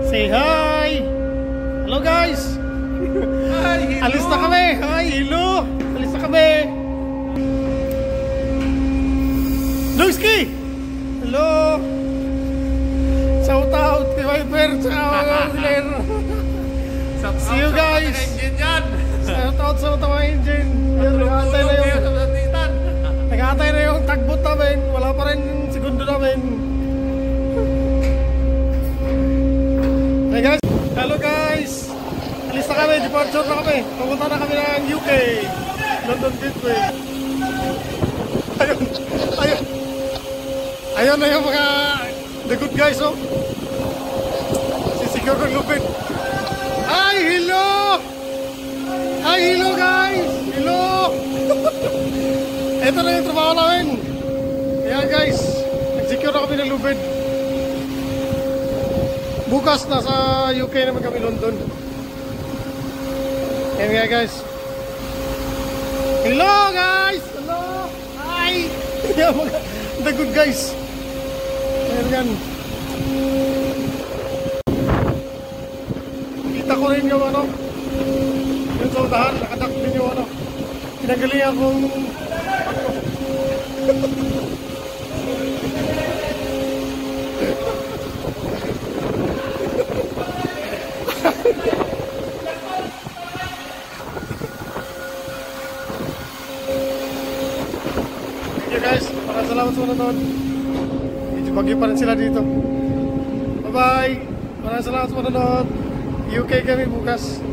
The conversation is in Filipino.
Say hi! Hello guys! Hi, hello! Alis na kami! Hi, hello! Alis na kami! Lewski! Hello! Shout out kay Viper tsaka mga Claire! See you guys! Shout out sa mga engine! Nag-aantay na yung nag-aantay na yung tagbot namin! Wala pa rin yung segundo namin! Hey guys! Hello guys! Alis na kami! Departure na kami! Pumunta na kami ng UK! London Gateway! Ayun! Ayun! Ayun na yung mga the good guys, oh! Sisecure ng lupit! Hi! Hello! Hi! Hello guys! Hello! Ito na yung trabaho namin! Ayan guys! Nag-secure na kami ng lupit! Bukas na sa UK naman kami, London. Ayan nga guys. Hello guys! Hello! Hi! Ayan mga the good guys. Ayan yan. Kita ko rin yung ano. Yung sa udahan. Nakadak din yung ano. Pinagalingan kong guys, maraming salamat sa manonood. Medyo bagyo pa rin sila dito. Bye bye. Maraming salamat sa manonood. UK kami bukas.